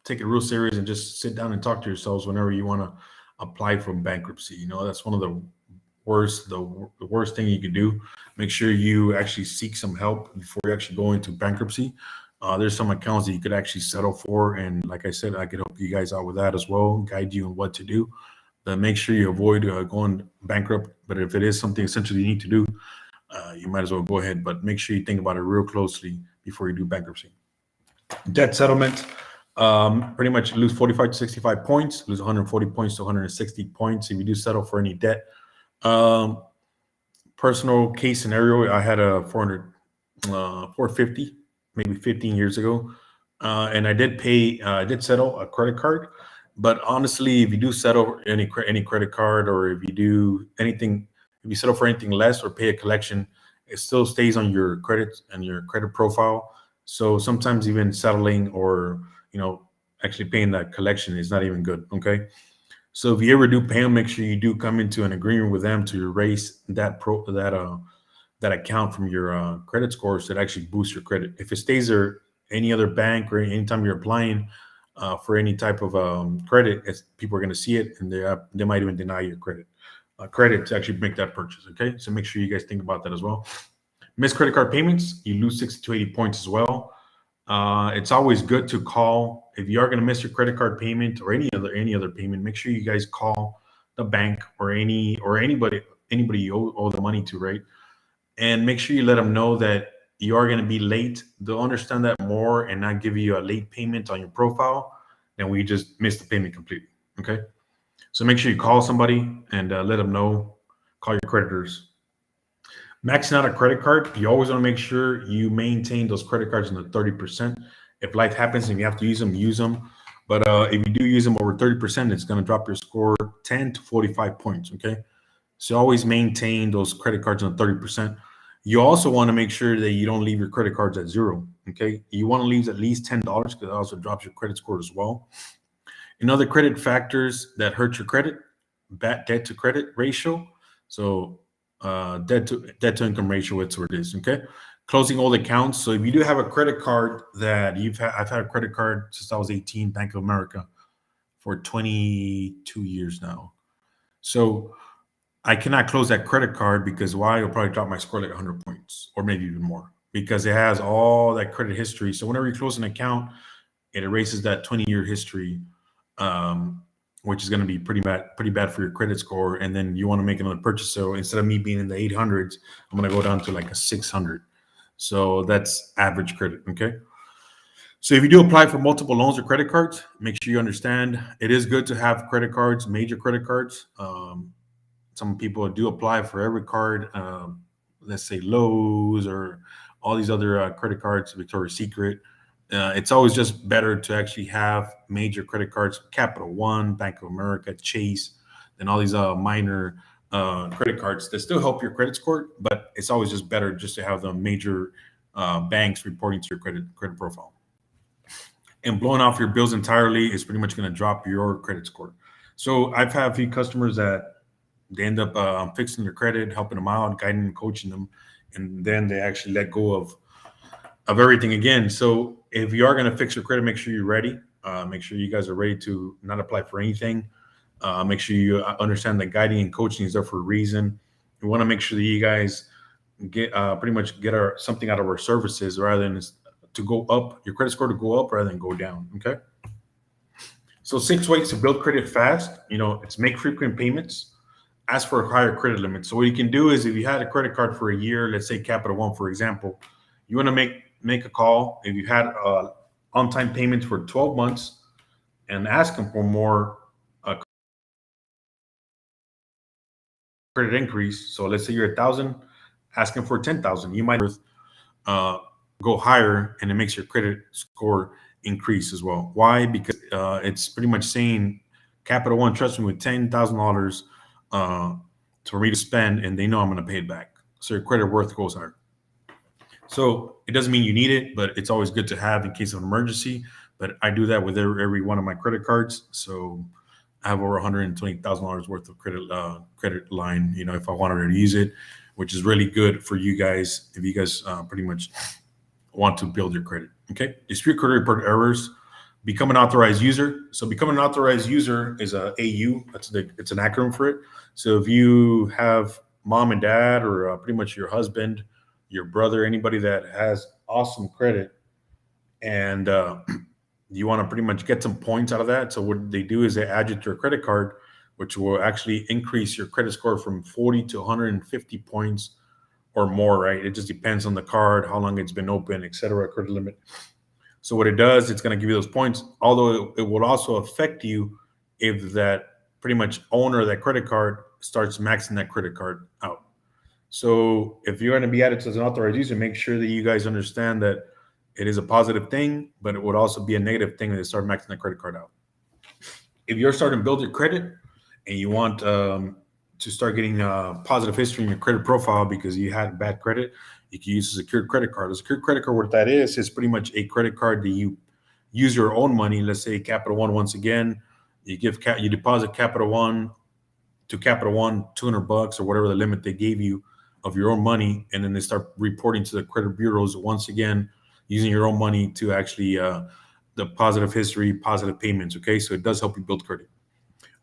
take it real serious and just sit down and talk to yourselves whenever you want to apply for bankruptcy. That's one of the worst thing you could do. Make sure you actually seek some help before you actually go into bankruptcy. There's some accounts that you could actually settle for, and like I said, I could help you guys out with that as well, guide you on what to do. Then make sure you avoid going bankrupt. But if it is something essentially you need to do, you might as well go ahead. But make sure you think about it real closely before you do bankruptcy. Debt settlement, pretty much lose 45 to 65 points, lose 140 points to 160 points if you do settle for any debt. Personal case scenario, I had a 450, maybe 15 years ago, and I did settle a credit card. But honestly, if you do settle any credit card, or if you do anything, if you settle for anything less or pay a collection, it still stays on your credit and your credit profile. So sometimes even settling, or actually paying that collection is not even good. Okay. So if you ever do pay them, make sure you do come into an agreement with them to erase that account from your credit scores that actually boost your credit. If it stays there, any other bank or anytime you're applying for any type of credit, people are going to see it, and they might even deny your credit to actually make that purchase. Okay, so make sure you guys think about that as well. Missed credit card payments, you lose 60 to 80 points as well. It's always good to call if you are going to miss your credit card payment or any other payment. Make sure you guys call the bank or anybody you owe the money to, right? And make sure you let them know that you are going to be late. They'll understand that more and not give you a late payment on your profile than we just missed the payment completely. Okay, so make sure you call somebody and let them know. Call your creditors. Maxing out a credit card, you always want to make sure you maintain those credit cards in the 30%. If life happens and you have to use them, use them. But if you do use them over 30%, it's going to drop your score 10 to 45 points. Okay, so always maintain those credit cards on 30%. You also want to make sure that you don't leave your credit cards at zero. Okay, you want to leave at least $10 because it also drops your credit score as well. And other credit factors that hurt your credit, debt to credit ratio. So debt to income ratio, it's what it is. Okay, closing old accounts. So if you do have a credit card that I've had a credit card since I was 18, Bank of America, for 22 years now. So I cannot close that credit card because why? It'll probably drop my score like 100 points or maybe even more because it has all that credit history. So whenever you close an account, it erases that 20-year history, which is going to be pretty bad for your credit score. And then you want to make another purchase. So instead of me being in the 800s, I'm going to go down to like a 600. So that's average credit. Okay. So if you do apply for multiple loans or credit cards, make sure you understand it is good to have credit cards, major credit cards. Some people do apply for every card, let's say Lowe's or all these other credit cards, Victoria's Secret. It's always just better to actually have major credit cards, Capital One, Bank of America, Chase, and all these minor credit cards that still help your credit score. But it's always just better just to have the major banks reporting to your credit profile. And blowing off your bills entirely is pretty much going to drop your credit score. So I've had a few customers that they end up fixing their credit, helping them out, guiding them, coaching them, and then they actually let go of everything again. So if you are going to fix your credit, make sure you're ready. Make sure you guys are ready to not apply for anything. Make sure you understand that guiding and coaching is there for a reason. We want to make sure that you guys get something out of our services rather than to go up, your credit score to go up rather than go down. Okay. So 6 ways to build credit fast. It's make frequent payments. Ask for a higher credit limit. So what you can do is if you had a credit card for a year, let's say Capital One, for example, you want to make a call. If you had on-time payments for 12 months and ask them for more credit increase. So let's say you're 1,000, asking for 10,000. You might go higher and it makes your credit score increase as well. Why? Because it's pretty much saying Capital One trusts me with $10,000 for me to spend, and they know I'm going to pay it back. So your credit worth goes higher. So it doesn't mean you need it, but it's always good to have in case of an emergency. But I do that with every one of my credit cards. So I have over $120,000 worth of credit line, if I wanted to use it, which is really good for you guys if you guys pretty much want to build your credit. Okay. Dispute credit report errors. Become an authorized user. So become an authorized user is a AU. It's an acronym for it. So if you have mom and dad, or pretty much your husband, your brother, anybody that has awesome credit, and you want to pretty much get some points out of that. So what they do is they add you to your credit card, which will actually increase your credit score from 40 to 150 points or more, right? It just depends on the card, how long it's been open, et cetera, credit limit. So what it does, it's going to give you those points, although it will also affect you if that pretty much owner of that credit card starts maxing that credit card out. So if you're going to be added as an authorized user, make sure that you guys understand that it is a positive thing, but it would also be a negative thing that they start maxing that credit card out. If you're starting to build your credit and you want to start getting positive history in your credit profile because you had bad credit, you can use a secured credit card. A secured credit card, what that is pretty much a credit card that you use your own money. Let's say Capital One. Once again, you deposit Capital One to Capital One $200 or whatever the limit they gave you of your own money, and then they start reporting to the credit bureaus once again using your own money to actually the positive history, positive payments. Okay, so it does help you build credit.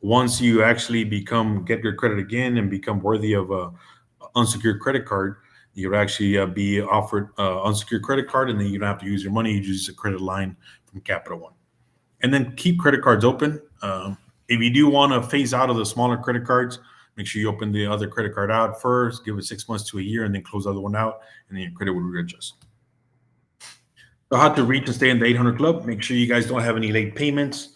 Once you actually get your credit again and become worthy of a unsecured credit card, you would actually be offered unsecured credit card, and then you don't have to use your money. You use a credit line from Capital One, and then keep credit cards open. If you do want to phase out of the smaller credit cards, make sure you open the other credit card out first, give it 6 months to a year, and then close the other one out, and then your credit will readjust. So how to reach and stay in the 800 Club. Make sure you guys don't have any late payments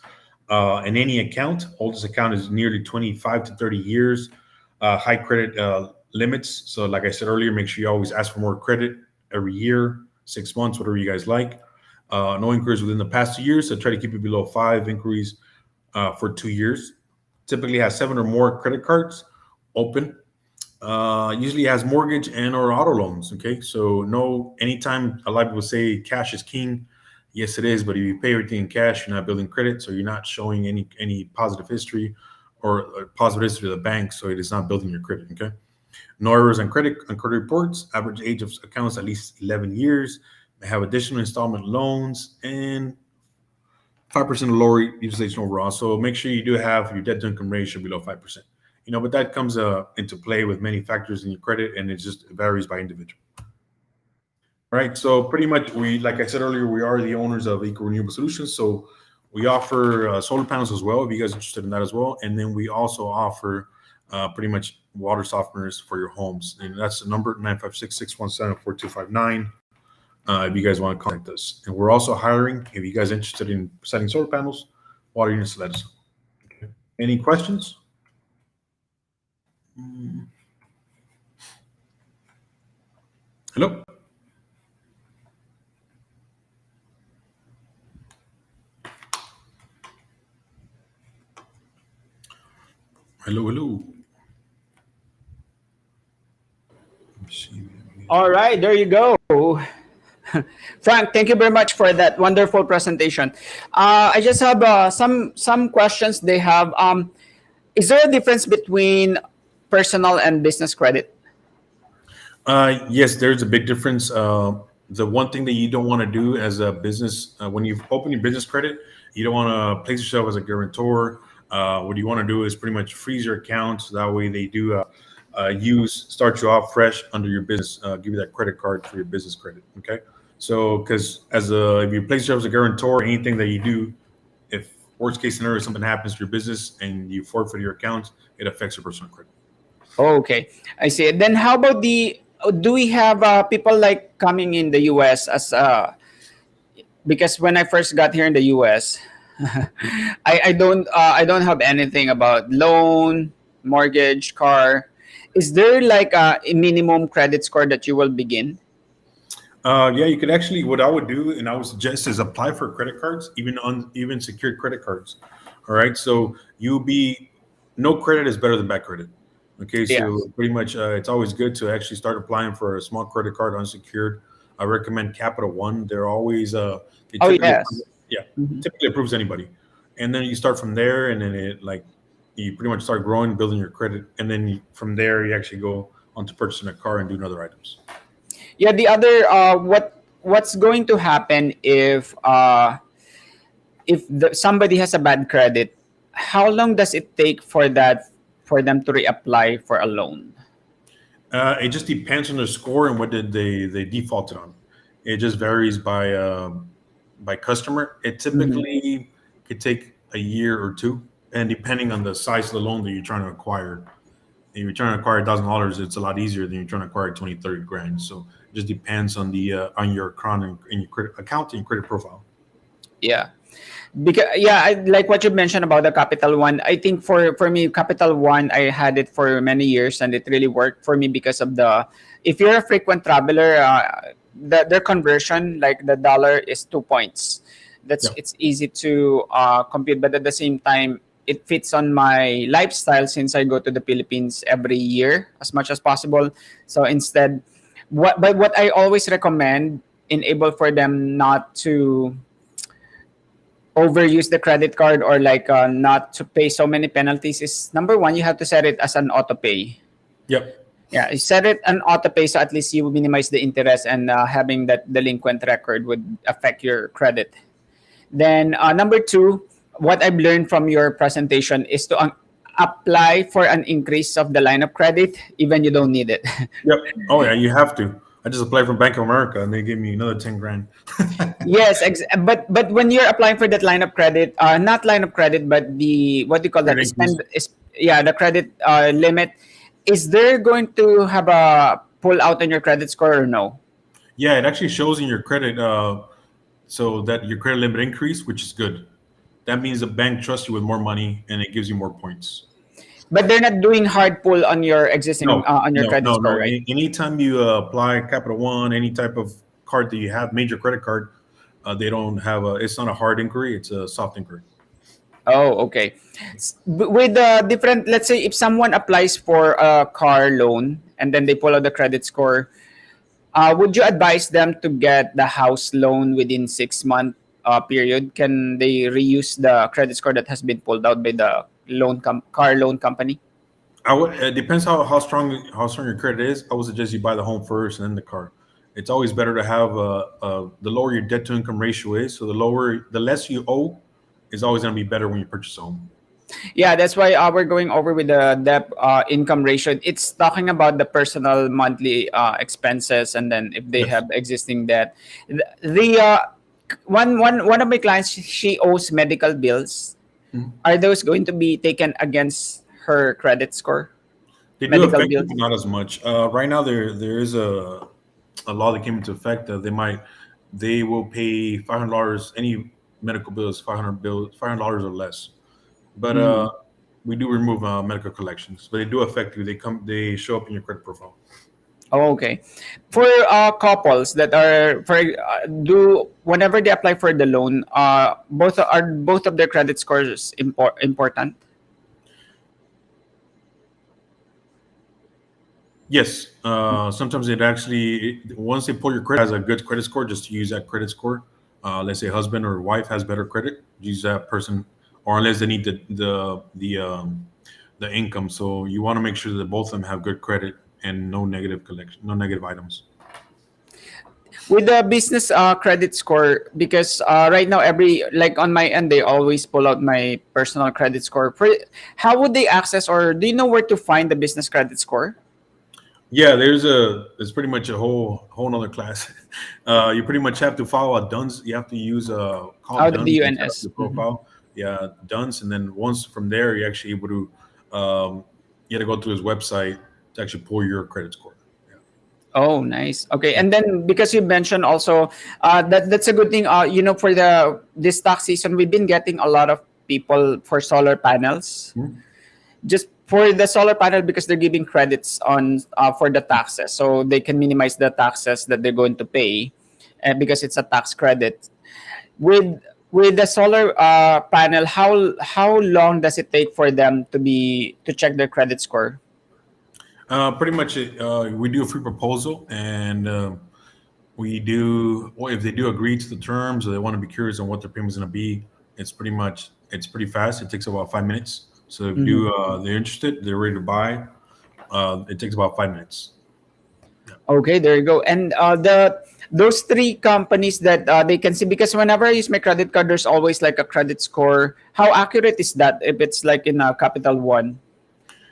in any account. Oldest account is nearly 25 to 30 years. High credit limits. So like I said earlier, make sure you always ask for more credit every year, 6 months, whatever you guys like. No inquiries within the past 2 years. So try to keep it below 5 inquiries for 2 years. Typically has 7 or more credit cards open. Usually has mortgage and or auto loans. Okay, so no, anytime a lot of people say cash is king, yes it is, but if you pay everything in cash, you're not building credit, so you're not showing any positive history or positive history to the bank, so it is not building your credit. Okay, no errors on credit reports. Average age of accounts at least 11 years. They have additional installment loans and 5% lower utilization overall. So make sure you do have your debt to income ratio below 5%. But that comes into play with many factors in your credit, and it varies by individual. All right. So pretty much, like I said earlier, we are the owners of Eco Renewable Solutions. So we offer solar panels as well, if you guys are interested in that as well. And then we also offer pretty much water softeners for your homes. And that's the number 956-617-4259. If you guys want to contact us. And we're also hiring. If you guys are interested in setting solar panels, water units, let us know. Okay. Any questions? Hello? Hello. All right, there you go. Frank, thank you very much for that wonderful presentation. I just have some questions they have. Is there a difference between personal and business credit? Yes, there's a big difference. The one thing that you don't want to do as a business, when you open your business credit, you don't want to place yourself as a guarantor. What you want to do is pretty much freeze your account. So that way they do start you off fresh under your business, give you that credit card for your business credit. Okay. So, because if you place yourself as a guarantor, anything that you do, if worst case scenario, something happens to your business and you forfeit your account, it affects your personal credit. Okay, I see. Then how about do we have people like coming in the US as because when I first got here in the US, I don't have anything about loan, mortgage, car. Is there like a minimum credit score that you will begin? Yeah, you could actually. What I would do, and I would suggest, is apply for credit cards, even secured credit cards. All right, so no credit is better than bad credit. Okay, so Yes. pretty much, it's always good to actually start applying for a small credit card, unsecured. I recommend Capital One. They're always they Oh typically, yes. yeah, Mhm. typically approves anybody, and then you start from there, and then you pretty much start growing, building your credit, and then from there you actually go on to purchasing a car and doing other items. Yeah. The other what's going to happen if somebody has a bad credit, how long does it take for that for them to reapply for a loan? It just depends on the score and what did they defaulted on. It just varies by customer. It Mhm. typically could take a year or two, and depending on the size of the loan that you're trying to acquire. If you're trying to acquire $1,000, it's a lot easier than you're trying to acquire 20, 30 grand. So it just depends on the on your account and your credit account and your credit profile. Yeah. Because yeah, I like what you mentioned about the Capital One. I think for me, Capital One, I had it for many years, and it really worked for me because of the, if you're a frequent traveler, their conversion, like the dollar is 2 points. That's Yeah. it's easy to compute, but at the same time, it fits on my lifestyle since I go to the Philippines every year as much as possible. So instead, what I always recommend, enable for them not to overuse the credit card, or like not to pay so many penalties, is number one, you have to set it as an auto pay. Yep. Yeah, you set it an auto pay, so at least you minimize the interest, and having that delinquent record would affect your credit. Then number two, what I've learned from your presentation is to apply for an increase of the line of credit even you don't need it. Yep. Oh yeah, you have to. I just applied from Bank of America and they gave me another 10 grand. Yes, but when you're applying for that line of credit, not line of credit, but the, what do you call that? Credit increase. Spend is, yeah, the credit limit. Is there going to have a pull out on your credit score or no? Yeah, it actually shows in your credit so that your credit limit increase, which is good. That means the bank trusts you with more money and it gives you more points. But they're not doing hard pull on your existing No, on your no, credit no, score, no. right? Anytime you apply Capital One, any type of card that you have, major credit card, they don't have a. It's not a hard inquiry; it's a soft inquiry. Oh, okay. With the different, let's say if someone applies for a car loan and then they pull out the credit score, would you advise them to get the house loan within 6 month period? Can they reuse the credit score that has been pulled out by the car loan company? I would. It depends how strong your credit is. I would suggest you buy the home first and then the car. It's always better to have the lower your debt to income ratio is. So the less you owe, is always going to be better when you purchase a home. Yeah, that's why we're going over with the debt income ratio. It's talking about the personal monthly expenses, and then if they Yes. have existing debt. The one of my clients, she owes medical bills. Mhm. Are those going to be taken against her credit score? They do Medical affect it, bills. but not as much. Right now, there is a law that came into effect that they will pay $500 any medical bills $500 or less. But Mhm. we do remove medical collections, but they do affect you. They show up in your credit profile. Oh, okay. For couples that are for do whenever they apply for the loan, both of their credit scores important. Yes, sometimes it actually once they pull your credit has a good credit score, just to use that credit score. Let's say husband or wife has better credit, use that person, or unless they need the income. So you want to make sure that both of them have good credit and no negative collection, no negative items. With the business credit score, because right now, every, like on my end, they always pull out my personal credit score. How would they access, or do you know where to find the business credit score? Yeah, there's pretty much a whole nother class. You pretty much have to follow a DUNS. You have to use call Oh, the DUNS and set up DUNS. your Mhm. profile. Yeah, DUNS, and then once from there, you're actually able to you have to go to his website to actually pull your credit score. Yeah. Oh, nice. Okay, and then because you mentioned also that's a good thing. For the this tax season, we've been getting a lot of people for solar panels. Mhm. Just for the solar panel, because they're giving credits on for the taxes, so they can minimize the taxes that they're going to pay, and because it's a tax credit. with with the solar panel, how long does it take for them to check their credit score? Pretty much, we do a free proposal, and we do. Well, if they do agree to the terms, or they want to be curious on what their payment's going to be, it's pretty fast. It takes about 5 minutes. So if Mhm. they're interested, they're ready to buy. It takes about 5 minutes. Yeah. Okay, there you go. And the those three companies that they can see, because whenever I use my credit card, there's always like a credit score. How accurate is that if it's like in a Capital One?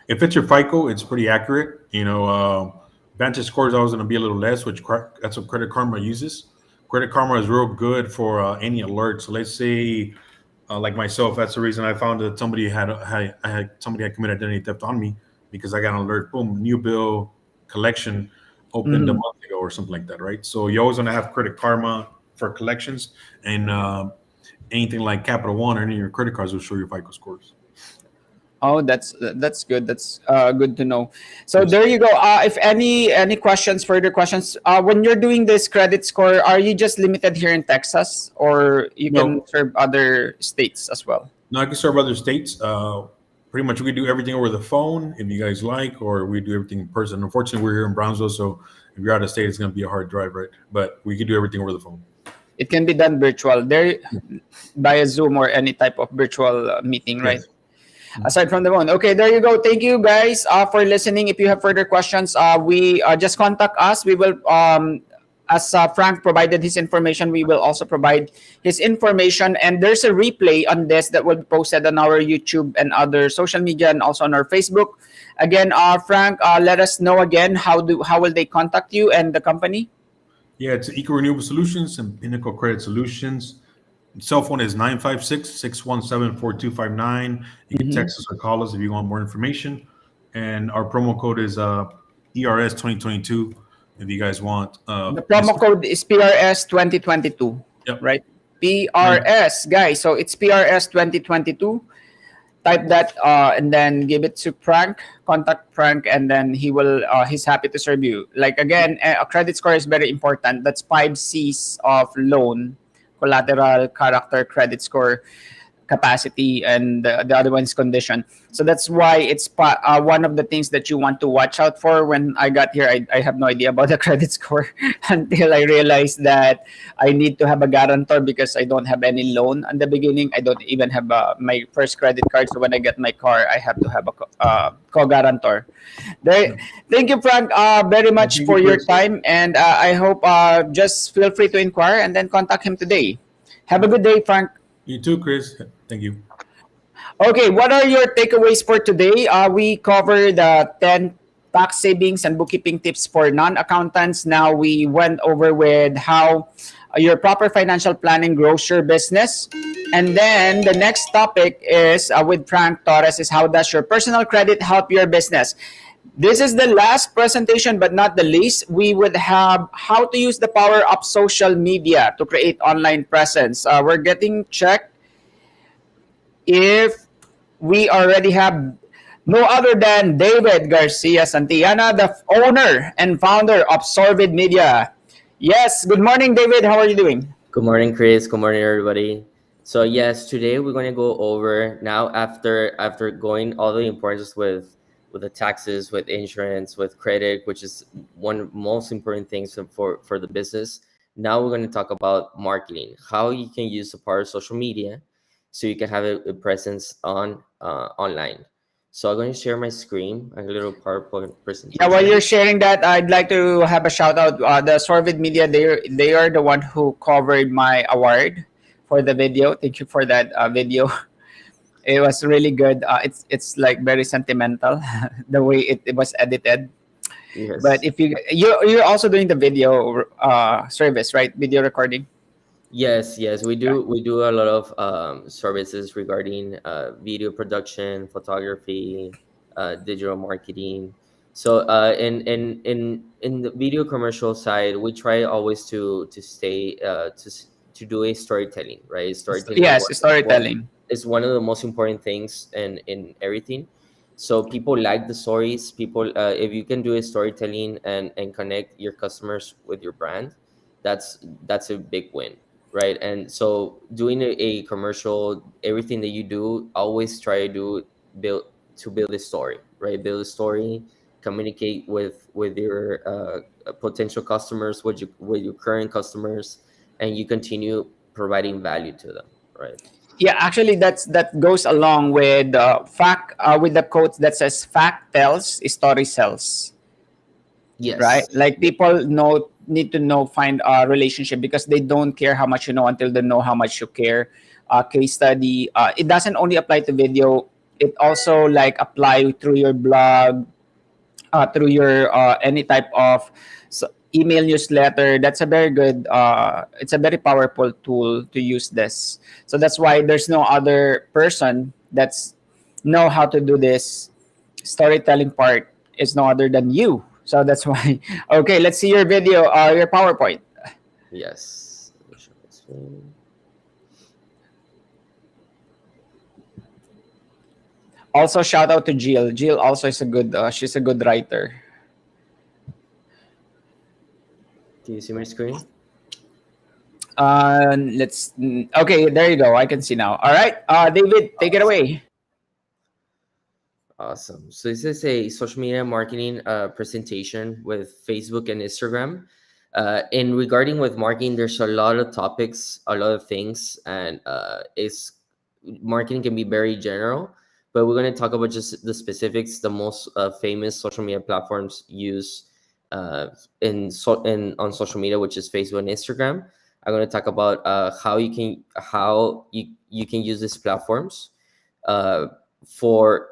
If it's your FICO, it's pretty accurate. Vantage score is always going to be a little less, that's what Credit Karma uses. Credit Karma is real good for any alerts. So let's say, like myself, that's the reason I found that somebody had committed identity theft on me because I got an alert. Boom, new bill collection opened a Mhm. month ago or something like that, right? So you always want to have Credit Karma for collections, and anything like Capital One or any of your credit cards will show your FICO scores. Oh, that's good. That's good to know. So Yes. there you go. If any questions, further questions, when you're doing this credit score, are you just limited here in Texas, or you can No, serve other states as well? no, I can serve other states. Pretty much, we can do everything over the phone if you guys like, or we do everything in person. Unfortunately, we're here in Brownsville, so if you're out of state, it's going to be a hard drive, right? But we can do everything over the phone. It can be done virtual there, via Zoom or any type of virtual meeting, right? Yes. Aside from the phone. Okay, there you go. Thank you guys for listening. If you have further questions, we just contact us. We will, as Frank provided his information, we will also provide his information. And there's a replay on this that will be posted on our YouTube and other social media, and also on our Facebook. Again, Frank, let us know again how will they contact you and the company. Yeah, it's Eco Renewable Solutions and Pinnacle Credit Solutions. Cell phone is 956-617-4259. You can Mhm. text us or call us if you want more information. And our promo code is ERS 2022 if you guys want The promo discount. code is PRS 2022, Yep. right? Nine. PRS, guys. So it's PRS 2022. Type that and then give it to Frank. Contact Frank, and then he's happy to serve you. Like again, a credit score is very important. That's 5 C's of loan: collateral, character, credit score, capacity, and the other one is condition. So that's why it's one of the things that you want to watch out for. When I got here, I have no idea about the credit score until I realized that I need to have a guarantor because I don't have any loan in the beginning. I don't even have my first credit card. So when I get my car, I have to have a co-guarantor. There, thank you, Frank, very much Thank for you, your Chris. time, and I hope just feel free to inquire and then contact him today. Have a good day, Frank. You too, Chris. Thank you. Okay, what are your takeaways for today? We covered 10 tax savings and bookkeeping tips for non-accountants. Now we went over with how your proper financial planning grows your business. And then the next topic is with Frank Torres is how does your personal credit help your business? This is the last presentation, but not the least. We would have how to use the power of social media to create online presence. We're getting checked if we already have no other than David Garcia Santillana, the owner and founder of Sorvid Media. Yes, good morning, David. How are you doing? Good morning, Chris. Good morning, everybody. So yes, today we're going to go over now after going all the importance with the taxes, with insurance, with credit, which is one of the most important things for the business. Now we're going to talk about marketing, how you can use the power of social media, so you can have a presence on online. So I'm going to share my screen, a little PowerPoint Yeah, while you're presentation. sharing that, I'd like to have a shout out. The Sorvid Media, they are the one who covered my award for the video. Thank you for that video. It was really good. It's like very sentimental the way it was edited. But Yes. if you're also doing the video service, right? Video recording. Yes, we Yeah. do a lot of services regarding video production, photography, digital marketing. So in the video commercial side, we try always to stay to do a storytelling, right? Storytelling is Yes, storytelling. one of the most important things in everything. So people like the stories. People, if you can do a storytelling and connect your customers with your brand, that's a big win, right? And so doing a commercial, everything that you do, always try to build build a story, right? Build a story, communicate with your potential customers, with your current customers, and you continue providing value to them, right? Yeah, actually, that goes along with fact with the quote that says "fact tells, story sells." Right? Yes. Like people know. need to know, find a relationship, because they don't care how much you know until they know how much you care. Case study. It doesn't only apply to video. It also like apply through your blog, through your any type of email newsletter. That's a very good. It's a very powerful tool to use this. So that's why there's no other person that's know how to do this storytelling part is no other than you. So that's why. Okay, let's see your video, your PowerPoint. Yes. Let me share my screen. Also, shout out to Jill. Jill also is a good. She's a good writer. Can you see my screen? Let's. Okay, there you go. I can see now. All right, David, take it away. Awesome. So this is a social media marketing presentation with Facebook and Instagram. And regarding with marketing, there's a lot of topics, a lot of things, and it's marketing can be very general. But we're going to talk about just the specifics, the most famous social media platforms use in on social media, which is Facebook and Instagram. I'm going to talk about how you can use these platforms for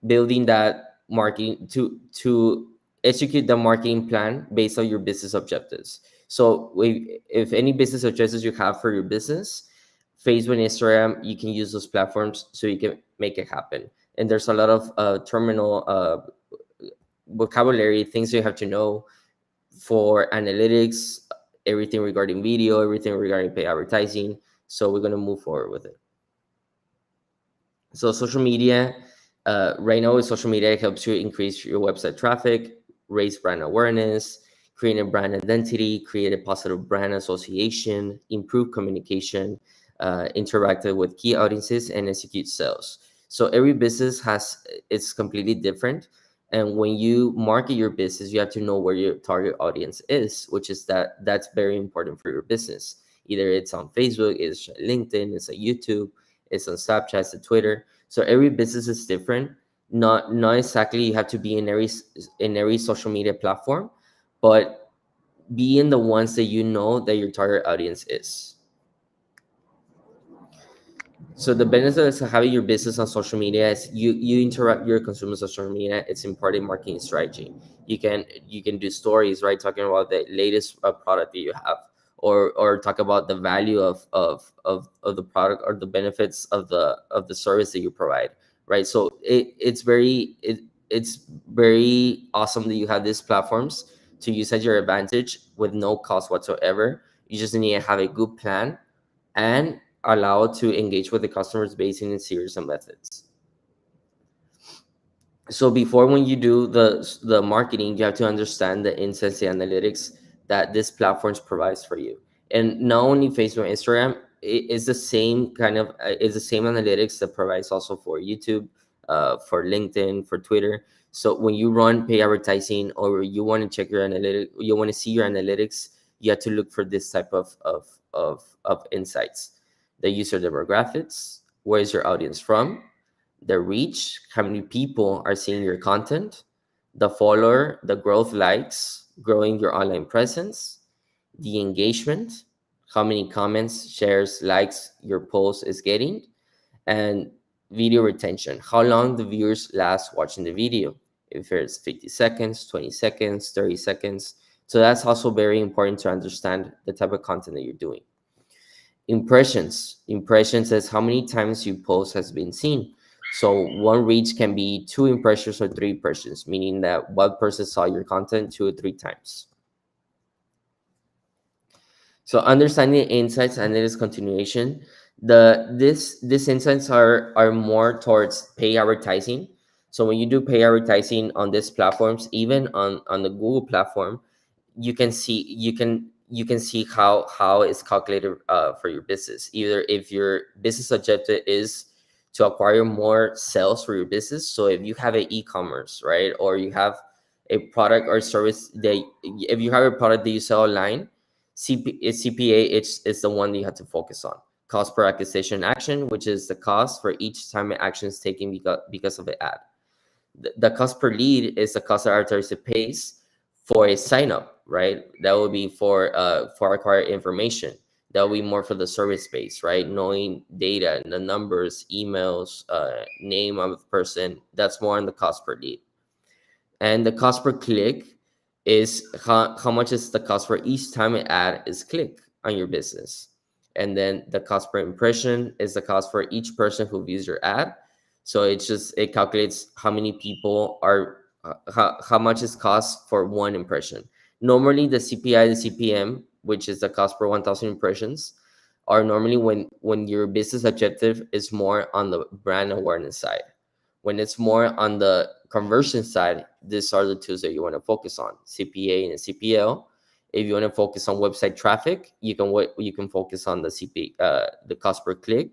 building that marketing to execute the marketing plan based on your business objectives. So if any business objectives you have for your business, Facebook and Instagram, you can use those platforms so you can make it happen. And there's a lot of terminal vocabulary, things you have to know for analytics, everything regarding video, everything regarding paid advertising. So we're going to move forward with it. So social media, right now with social media, it helps you increase your website traffic, raise brand awareness, create a brand identity, create a positive brand association, improve communication, interact with key audiences, and execute sales. So every business it's completely different. And when you market your business, you have to know where your target audience is, which is that's very important for your business. Either it's on Facebook, it's LinkedIn, it's on YouTube, it's on Snapchat, it's on Twitter. So every business is different. Not exactly you have to be in every social media platform, but be in the ones that you know that your target audience is. So the benefits of having your business on social media is you interact your consumers on social media. It's important marketing strategy. You can do stories, right, talking about the latest product that you have, or talk about the value of the product or the benefits of the service that you provide, right? So it's very awesome that you have these platforms to use at your advantage with no cost whatsoever. You just need to have a good plan and allowed to engage with the customers based in a series of methods. So before when you do the marketing, you have to understand the insights and analytics that this platforms provides for you. And not only Facebook and Instagram, it is the same kind of it's the same analytics that provides also for YouTube, for LinkedIn, for Twitter. So when you run pay advertising or you want to check your analytics, you want to see your analytics, you have to look for this type of insights: the user demographics, where is your audience from, the reach, how many people are seeing your content, the follower, the growth likes, growing your online presence, the engagement, how many comments, shares, likes your post is getting, and video retention, how long the viewers last watching the video, if it's 50 seconds, 20 seconds, 30 seconds. So that's also very important to understand the type of content that you're doing. Impressions is how many times you post has been seen. So one reach can be 2 impressions or 3 impressions, meaning that one person saw your content 2 or 3 times. So understanding insights and its continuation, these insights are more towards pay advertising. So when you do pay advertising on these platforms, even on the Google platform, you can see how it's calculated for your business. Either if your business objective is to acquire more sales for your business. So if you have an e-commerce, right, or you have a product or service that if you have a product that you sell online, CPA it's the one that you have to focus on. Cost per acquisition action, which is the cost for each time an action is taken because of the ad. The cost per lead is the cost that advertiser pays for a sign up. right? That would be for acquired information. That would be more for the service space, right? Knowing data, the numbers, emails, name of the person. That's more on the cost per lead. And the cost per click is how much is the cost for each time an ad is clicked on your business. And then the cost per impression is the cost for each person who views your ad. So it calculates how many people are how much is cost for one impression. Normally the CPI, the CPM, which is the cost per 1,000 impressions, are normally when your business objective is more on the brand awareness side. When it's more on the conversion side, these are the tools that you want to focus on: CPA and CPL. If you want to focus on website traffic, you can focus on the the cost per click,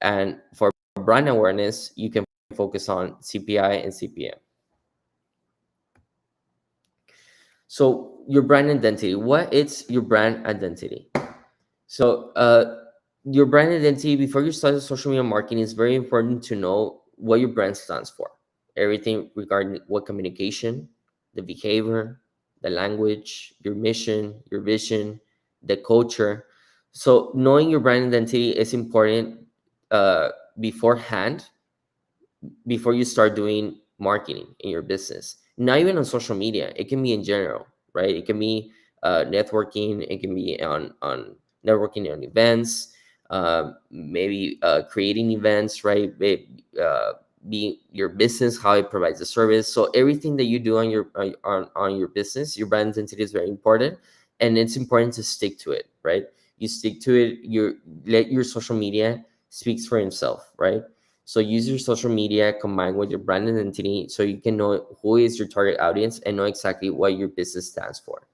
and for brand awareness, you can focus on CPI and CPM. So your brand identity, what is your brand identity? So your brand identity, before you start social media marketing, is very important to know what your brand stands for. Everything regarding what communication, the behavior, the language, your mission, your vision, the culture. So knowing your brand identity is important uh, beforehand, before you start doing marketing in your business. Not even on social media, it can be in general, right? It can be networking, it can be on networking on events, maybe creating events, right? Be your business, how it provides a service. So everything that you do on your business, your brand identity is very important, and it's important to stick to it, right? You stick to it. You let your social media speaks for himself, right? So use your social media combined with your brand identity so you can know who is your target audience and know exactly what your business stands for.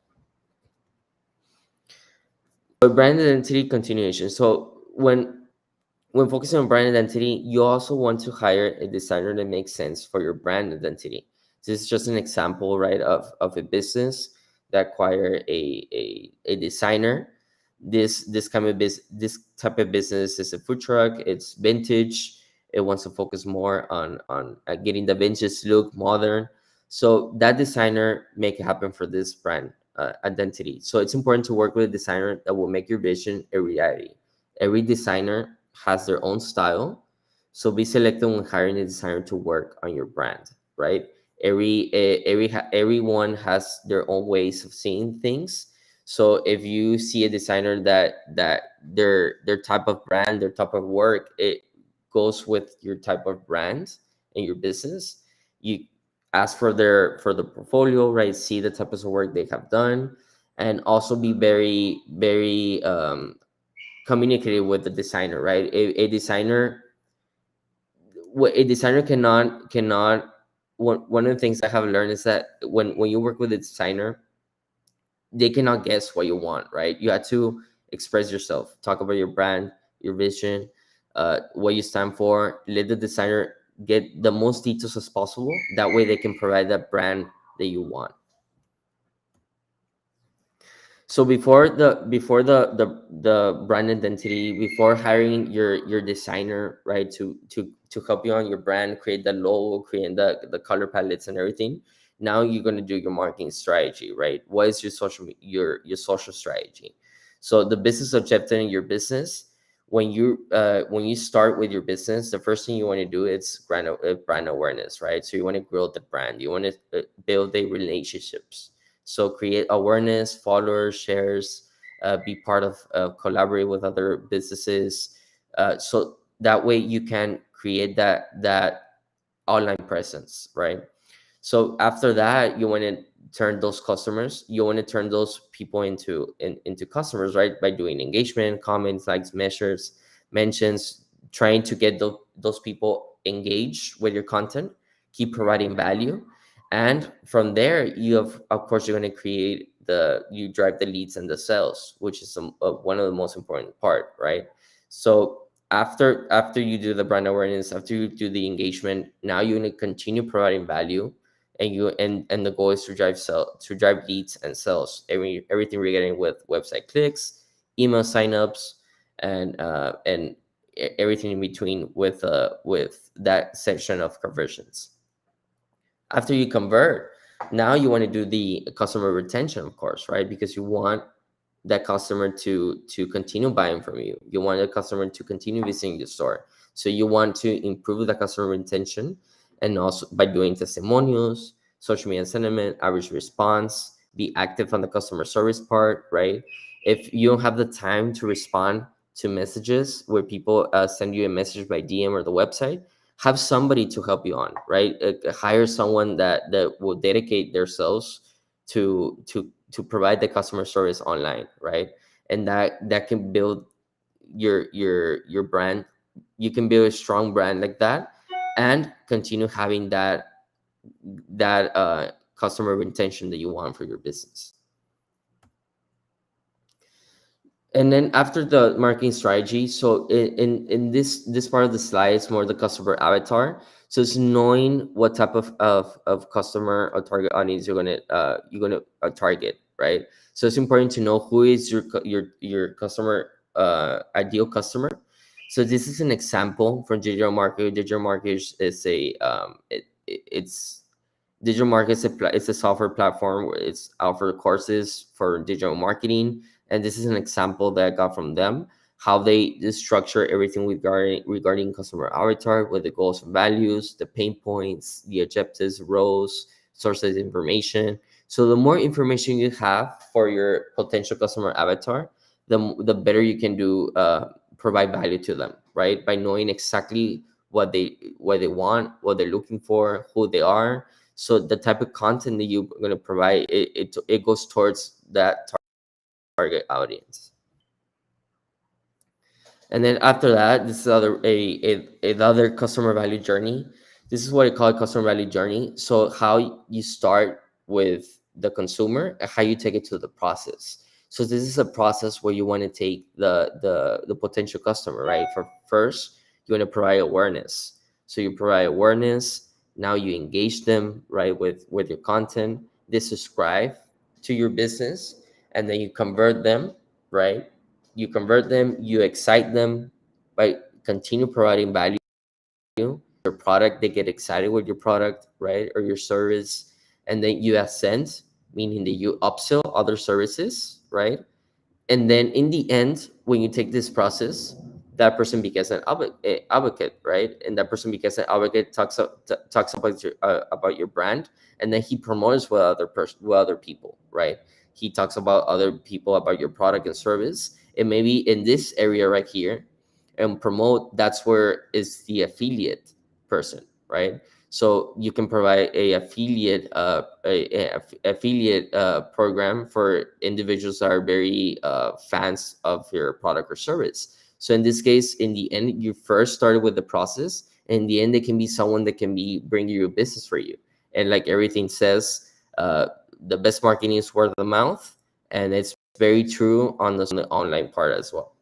But brand identity continuation. So when focusing on brand identity, you also want to hire a designer that makes sense for your brand identity. This is just an example, right, of a business that acquire a designer. This type of business is a food truck. It's vintage. It wants to focus more on getting the vintage look modern. So that designer make it happen for this brand identity. So it's important to work with a designer that will make your vision a reality. Every designer has their own style, so be selective when hiring a designer to work on your brand, right? Everyone has their own ways of seeing things. So if you see a designer that their type of brand, their type of work, it goes with your type of brand and your business, you ask for the portfolio, right? See the types of work they have done, and also be very communicated with the designer, right? A designer cannot one of the things I have learned is that when you work with a designer, they cannot guess what you want, right? You have to express yourself, talk about your brand, your vision, what you stand for. Let the designer get the most details as possible. That way they can provide that brand that you want. So before the brand identity, before hiring your designer, right, to help you on your brand, create the logo, create the color palettes and everything, now you're going to do your marketing strategy, right? What is your social strategy? So the business objective in your business, when you start with your business, the first thing you want to do is brand awareness, right? So you want to grow the brand, you want to build the relationships. So create awareness, followers, shares, be part of, collaborate with other businesses. So that way you can create that online presence, right? So after that, you want to turn those customers, you want to turn those people into customers, right? By doing engagement, comments, likes, measures, mentions, trying to get those people engaged with your content, keep providing value. And from there, you have, of course, you're going to you drive the leads and the sales, which is one of the most important part, right? So after you do the brand awareness, after you do the engagement, now you're going to continue providing value, and the goal is to drive leads and sales, everything regarding with website clicks, email signups, and everything in between with that section of conversions. After you convert, Now you want to do the customer retention, of course, right? Because you want that customer to continue buying from you. You want the customer to continue visiting your store. So you want to improve the customer retention, and also by doing testimonials, social media sentiment, average response, be active on the customer service part, right? If you don't have the time to respond to messages where people send you a message by DM or the website, have somebody to help you on, right? Hire someone that will dedicate themselves to provide the customer service online, right? And that can build your brand. You can build a strong brand like that, and continue having that customer retention that you want for your business. And then after the marketing strategy, so in this part of the slide, it's more the customer avatar. So it's knowing what type of customer or target audience you're gonna target, right? So it's important to know who is your customer, ideal customer. So this is an example from digital marketing. Digital marketing is it's digital marketing is it's a software platform where it's offer courses for digital marketing, and this is an example that I got from them, how they just structure everything regarding customer avatar with the goals and values, the pain points, the objectives, roles, sources of information. So the more information you have for your potential customer avatar, the better you can do provide value to them, right? By knowing exactly what they want, what they're looking for, who they are. So the type of content that you're going to provide, it goes towards that target audience. And then after that, this is another customer value journey. This is what I call a customer value journey. So how you start with the consumer and how you take it to the process. So this is a process where you want to take the potential customer, right? For first, you want to provide awareness. So you provide awareness. Now you engage them, right, with your content. They subscribe to your business, and then you convert them, right? You convert them, you excite them by continue providing value. Your product, they get excited with your product, right, or your service. And then you ascend, meaning that you upsell other services, right? And then in the end, when you take this process, that person becomes an advocate, right? And that person becomes an advocate, talks about your brand, and then he promotes with other people, right? He talks about other people about your product and service, and maybe in this area right here, and promote. That's where is the affiliate person, right? So you can provide affiliate program for individuals that are very fans of your product or service. So in this case, in the end, you first started with the process. In the end, it can be someone that can be bringing you a business for you. And like everything says, the best marketing is word of mouth, and it's very true on the online part as well.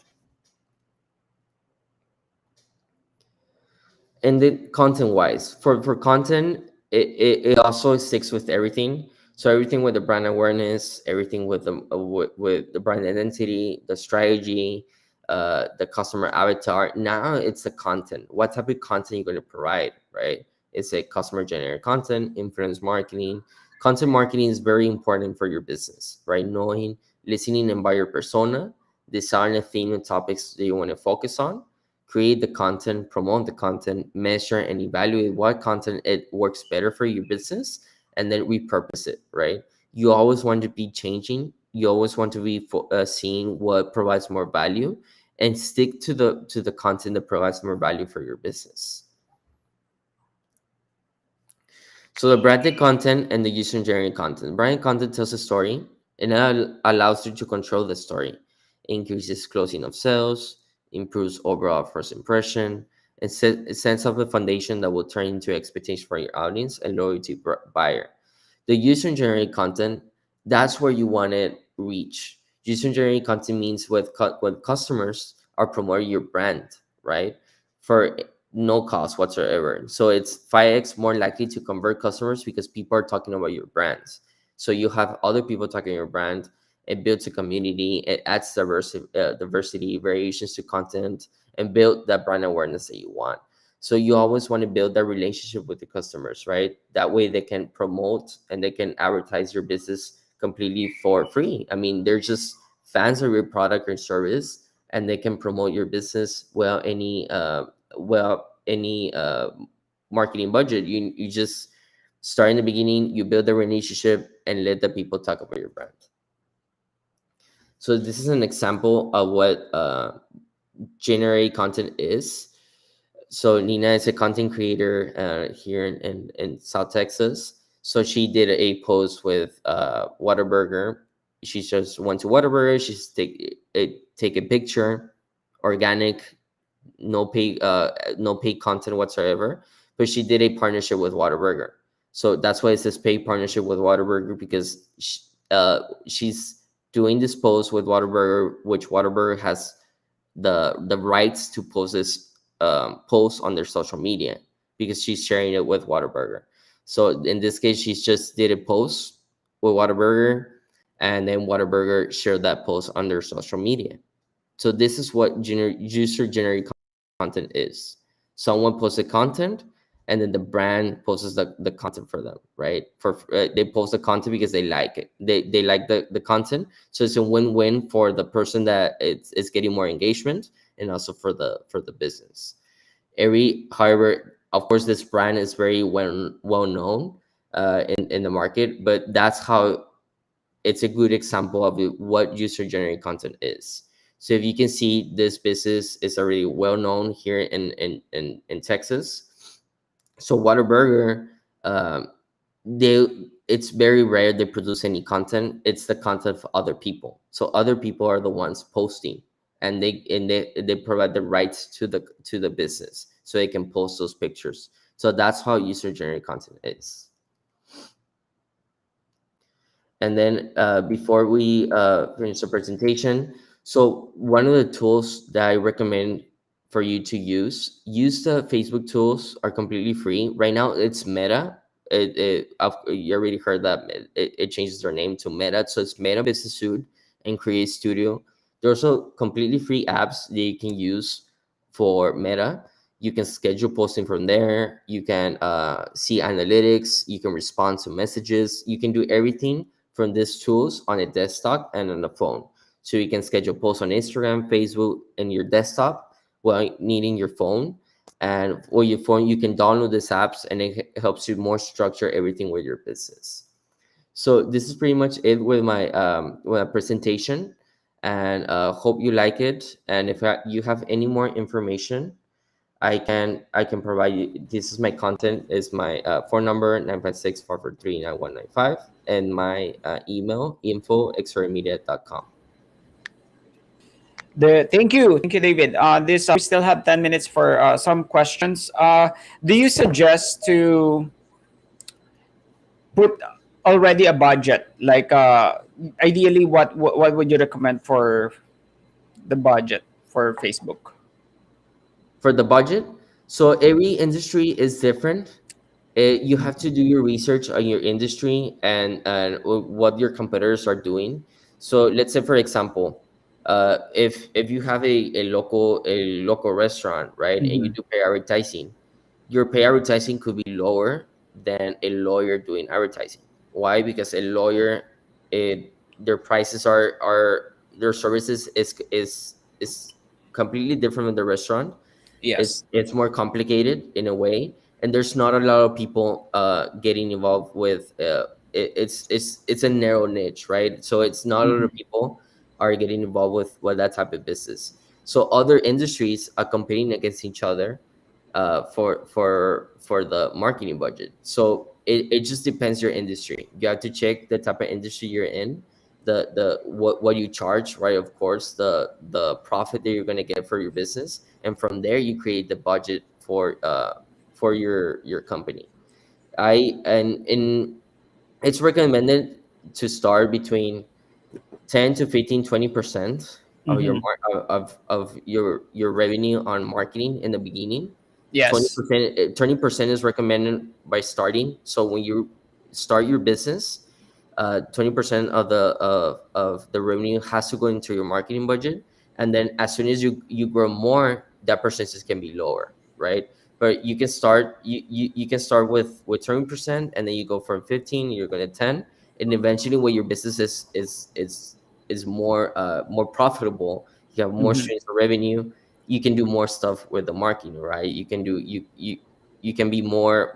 And then content wise, for content, it also sticks with everything. So everything with the brand awareness, everything with the brand identity, the strategy, the customer avatar. Now it's the content. What type of content you're going to provide, right? It's a customer generated content, influence marketing. Content marketing is very important for your business, right? Knowing, listening, and by your persona, design a theme and topics that you want to focus on, create the content, promote the content, measure and evaluate what content it works better for your business, and then repurpose it, right? You always want to be changing. You always want to be seeing what provides more value, and stick to the content that provides more value for your business. So the branded content and the user generated content. Branded content tells a story, and it allows you to control the story, increases closing of sales, improves overall first impression, and sets up a foundation that will turn into expectation for your audience and loyalty buyer. The user generated content, that's where you want to reach. User generated content means when customers are promoting your brand, right? For no cost whatsoever. So it's 5x more likely to convert customers because people are talking about your brands. So you have other people talking your brand. It builds a community. It adds diversity, variations to content, and build that brand awareness that you want. So you always want to build that relationship with the customers, right? That way they can promote and they can advertise your business completely for free. I mean, they're just fans of your product or service, and they can promote your business any marketing budget. You just start in the beginning, you build a relationship, and let the people talk about your brand. So this is an example of what generate content is. So Nina is a content creator here in South Texas. So she did a post with Whataburger. She just went to Whataburger. She's take a picture, organic, no paid content whatsoever. But she did a partnership with Whataburger. So that's why it says paid partnership with Whataburger, because she's doing this post with Whataburger, which Whataburger has the rights to post this post on their social media, because she's sharing it with Whataburger. So in this case, she's just did a post with Whataburger, and then Whataburger shared that post on their social media. So this is what user generated content is. Someone posted content, and then the brand posts the content for them, right? They post the content because they like it. They like the content. So it's a win-win for the person that it's getting more engagement, and also for the business. However, of course, this brand is very well known in the market, but that's how it's a good example of what user generated content is. So if you can see, this business is already well known here in Texas. So Whataburger, they it's very rare they produce any content. It's the content of other people. So other people are the ones posting, and they provide the rights to the business, so they can post those pictures. So that's how user generated content is. And then before we finish the presentation, so one of the tools that I recommend for you to use the Facebook tools, are completely free. Right now it's Meta. You already heard that it changes their name to Meta. So it's Meta Business Suite and Create Studio. There's also completely free apps that you can use for Meta. You can schedule posting from there. You can see analytics. You can respond to messages. You can do everything from these tools on a desktop and on the phone. So you can schedule posts on Instagram, Facebook, and your desktop while needing your phone. And with your phone, you can download these apps, and it helps you more structure everything with your business. So this is pretty much it with my presentation, and hope you like it. And if you have any more information, I can provide you. This is my content, is my phone number 956-443-9195, and my email info@xrmedia.com. Thank you, David. This we still have 10 minutes for some questions. Do you suggest to put already a budget? Like, ideally, what would you recommend for the budget for Facebook? For the budget, so every industry is different. You have to do your research on your industry and what your competitors are doing. So let's say, for example, if you have a local restaurant, right, and you Mhm. do pay advertising, your pay advertising could be lower than a lawyer doing advertising. Why? Because a lawyer, their prices are their services is completely different from the restaurant. Yes. It's more complicated in a way, and there's not a lot of people getting involved with it's a narrow niche, right? So it's not a lot Mhm. of people are getting involved with that type of business. So other industries are competing against each other for the marketing budget. So it just depends your industry. You have to check the type of industry you're in, the what you charge, right? Of course, the profit that you're going to get for your business, and from there you create the budget for your company. I and in It's recommended to start between 10 to 15, 20% of your Mhm. of your revenue on marketing in the beginning. Yes. 20%, 20% is recommended by starting. So when you start your business, 20% of the revenue has to go into your marketing budget, and then as soon as you grow more, that percentage can be lower, right? But you can start you can start with 20%, and then you go from 15, you're going to 10, and eventually when your business is more more profitable, you have more Mhm. streams of revenue, you can do more stuff with the marketing, right? You can do you can be more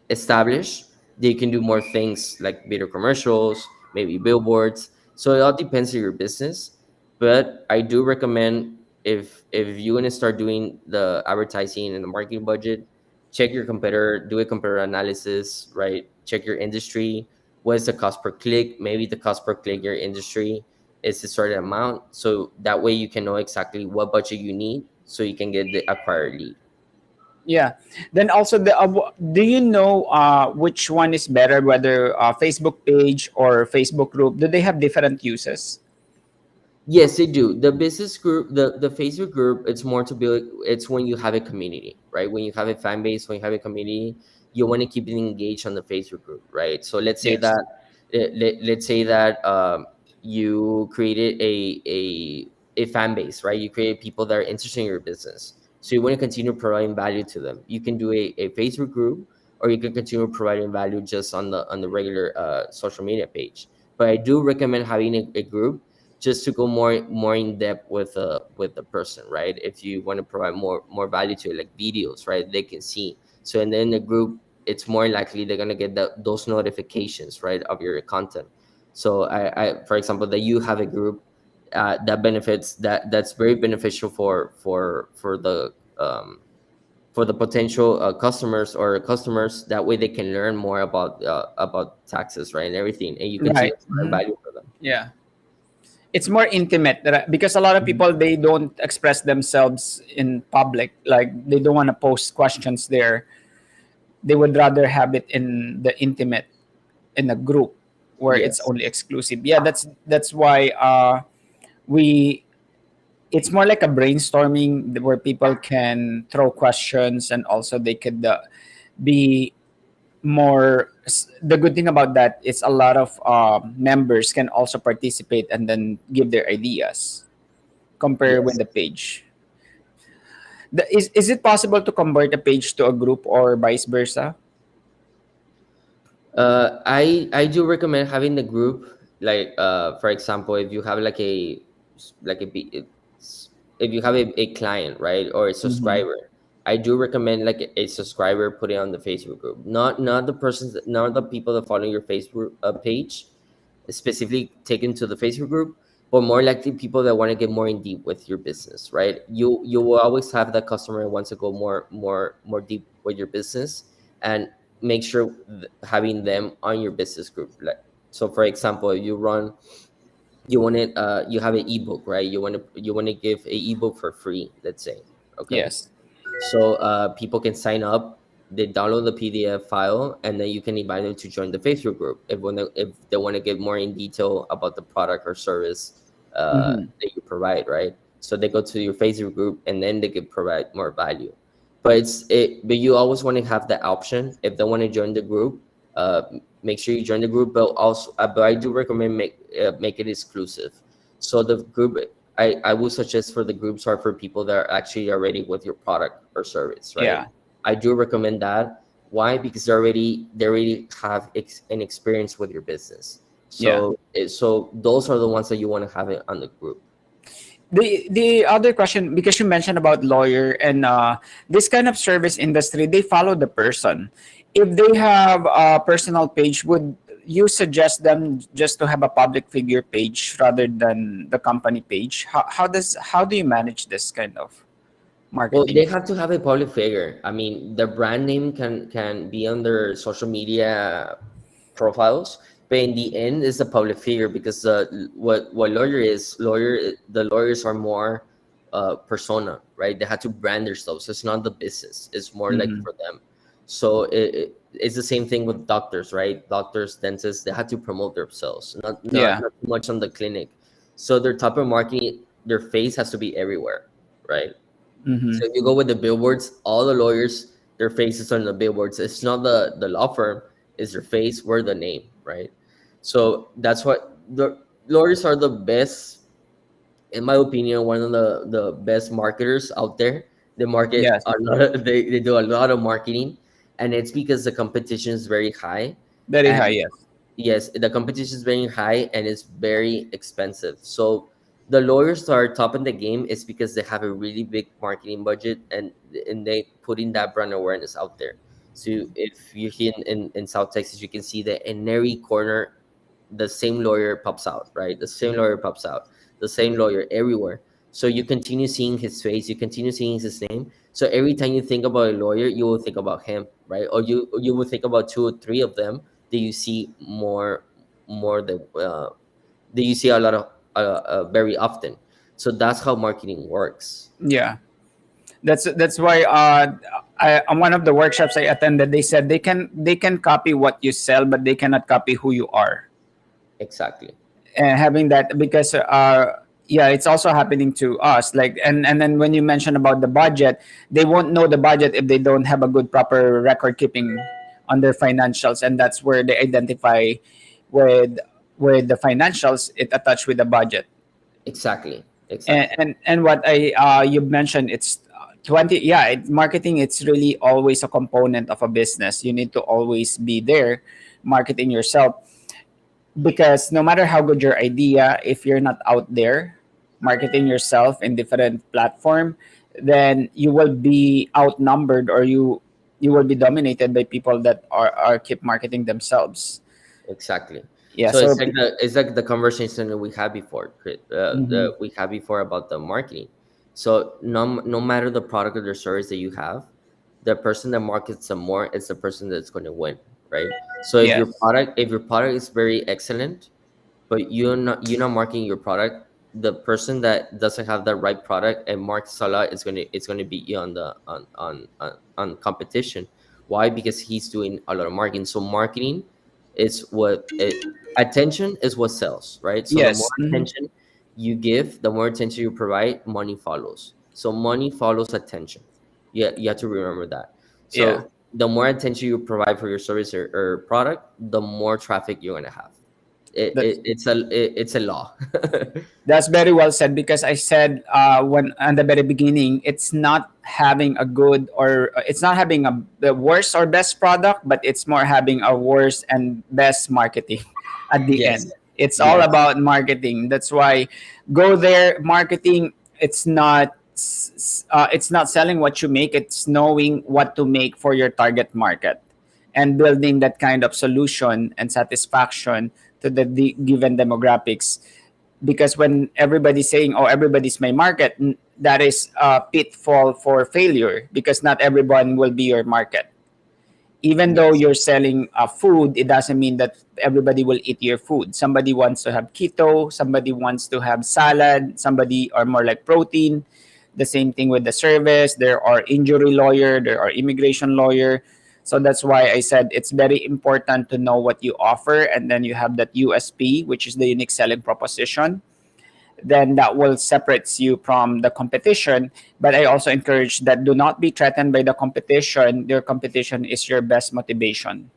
established. They can do more things like video commercials, maybe billboards. So it all depends on your business. But I do recommend, if you want to start doing the advertising and the marketing budget, check your competitor, do a competitor analysis, right? Check your industry. What is the cost per click? Maybe the cost per click your industry is a certain amount. So that way you can know exactly what budget you need so you can get the acquired lead. Yeah. Then also do you know which one is better, whether Facebook page or Facebook group? Do they have different uses? Yes, they do. The business group, the Facebook group, it's more to build. It's when you have a community, right? When you have a fan base, when you have a community, you want to keep it engaged on the Facebook group, right? So let's say Yes. that let's say that you created a fan base, right? You create people that are interested in your business, so you want to continue providing value to them. You can do a Facebook group, or you can continue providing value just on the regular social media page. But I do recommend having a group, just to go more in depth with the person, right? If you want to provide more value to it, like videos, right? They can see. So, and then the group, it's more likely they're gonna get those notifications, right, of your content. So I for example, that you have a group that benefits, that's very beneficial for the potential customers, or customers, that way they can learn more about taxes, right, and everything, and you continue Right. to provide Mhm. value for them. Yeah. It's more intimate, because a lot of Mhm. people, they don't express themselves in public. Like, they don't want to post questions there. They would rather have it in the intimate, in a group where it's Yes. only exclusive. Yeah, that's why we it's more like a brainstorming where people can throw questions, and also they could be the good thing about that is a lot of members can also participate and then give their ideas, compare with Yes. the page. Is it possible to convert a page to a group or vice versa? I do recommend having the group, like for example, if you have like like a b- it's- if you have a client, right, or a Mm-hmm. subscriber, I do recommend like a subscriber put it on the Facebook group, not the persons, not the people that follow your Facebook page, specifically taken to the Facebook group, but more likely people that want to get more in deep with your business, right? You will always have that customer who wants to go more deep with your business, and make sure having them on your business group. Like, so for example, you want it you have an ebook, right? You want to give a ebook for free, let's say. Okay. Yes. So people can sign up, they download the PDF file, and then you can invite them to join the Facebook group if they want to get more in detail about the product or service Mm-hmm. that you provide, right? So they go to your Facebook group, and then they can provide more value. But you always want to have the option, if they want to join the group, uh, make sure you join the group. But I do recommend make it exclusive. So the group, I would suggest for the groups are for people that are actually already with your product or service, right? Yeah. I do recommend that. Why? Because they already have an experience with your business. Yeah. So those are the ones that you want to have it on the group. The other question, because you mentioned about lawyer and this kind of service industry, they follow the person. If they have a personal page, would you suggest them just to have a public figure page rather than the company page? How do you manage this kind of Well, they marketing? have to have a public figure. I mean, their brand name can be on their social media profiles, but in the end, it's a public figure, because what the lawyers are more persona, right? They have to brand themselves. It's not the business. It's more like Hmm. for them. So it's the same thing with doctors, right? Doctors, dentists, they have to promote themselves, Yeah. not too much on the clinic. So their type of marketing, their face has to be everywhere, right? Hmm. So if you go with the billboards, all the lawyers, their faces on the billboards. It's not the law firm, it's their face, we're the name, right? So that's what the lawyers are the best in my opinion, one of the best marketers out there. They market Yes, a lot of, they do a lot of marketing, and it's because the competition is very high. very high. And Yes, yes, the competition is very high and it's very expensive. So the lawyers that are top in the game is because they have a really big marketing budget, and they putting that brand awareness out there. So if you're here in South Texas, you can see that in every corner the same lawyer pops out, right? The same lawyer pops out, the same lawyer everywhere. So you continue seeing his face, you continue seeing his name. So every time you think about a lawyer, you will think about him, right? Or you will think about two or three of them that you see more that you see a lot of very often. So that's how marketing works. yeah. That's why on one of the workshops I attended, they said they can copy what you sell, but they cannot copy who you are. Exactly. And having that, because yeah, it's also happening to us. Like, and then when you mention about the budget, they won't know the budget if they don't have a good proper record keeping on their financials, and that's where they identify with with the financials it attached with the budget. Exactly. and Exactly. and, and what I you mentioned, it's 20, yeah, marketing, it's really always a component of a business. You need to always be there marketing yourself, because no matter how good your idea, if you're not out there marketing yourself in different platform, then you will be outnumbered, or you will be dominated by people that are keep marketing themselves. Exactly. Yeah, So so it's like the conversation that we had before, Chris, mhm. we had before about the marketing. So no matter the product or the service that you have, the person that markets the more is the person that's going to win, right? So if your Yes, product if your product is very excellent, but you're not marketing your product, the person that doesn't have the right product and marks a lot is going to beat you on competition. Why? Because he's doing a lot of marketing. So marketing is attention is what sells, right? So the more yes, mhm. attention you give, the more attention you provide, money follows. So money follows attention. Yeah, you have to remember that. Yeah. So the more attention you provide for your service or product, the more traffic you're going to have. That's It's a law. That's very well said, because I said when at the very beginning, it's not having a good, or it's not having the worst or best product, but it's more having a worst and best marketing at the Yes, end. It's all yes, about marketing. That's why go there. Marketing. It's not selling what you make. It's knowing what to make for your target market, and building that kind of solution and satisfaction to the given demographics. Because when everybody's saying, oh, everybody's my market, that is a pitfall for failure, because not everyone will be your market. Even though yes, you're selling food, it doesn't mean that everybody will eat your food. Somebody wants to have keto, somebody wants to have salad, somebody are more like protein. The same thing with the service. There are injury lawyer, there are immigration lawyer. So that's why I said it's very important to know what you offer, and then you have that USP, which is the unique selling proposition. Then that will separates you from the competition. But I also encourage that do not be threatened by the competition. Your competition is your best motivation,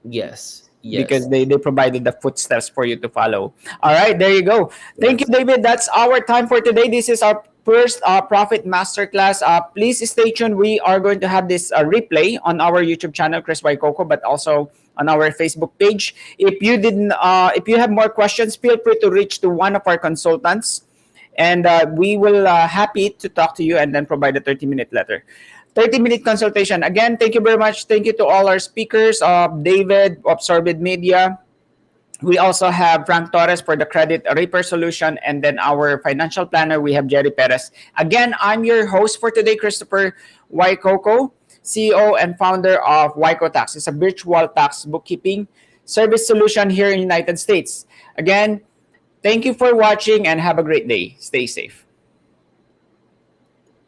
yes, because yes, they provided the footsteps for you to follow. All right, there you go. Thank you, yes, David. That's our time for today. This is our first profit masterclass. Please stay tuned. We are going to have this replay on our YouTube channel, Chris Waikoko, but also on our Facebook page. If you have more questions, feel free to reach to one of our consultants, and we will happy to talk to you and then provide a 30-minute letter. 30-minute consultation. Again, thank you very much. Thank you to all our speakers, David of Sorbid Media. We also have Frank Torres for the credit repair solution. And then our financial planner, we have Jerry Perez. Again, I'm your host for today, Christopher Waikoko, CEO and founder of Waiko Tax. It's a virtual tax bookkeeping service solution here in the United States. Again, thank you for watching and have a great day. Stay safe.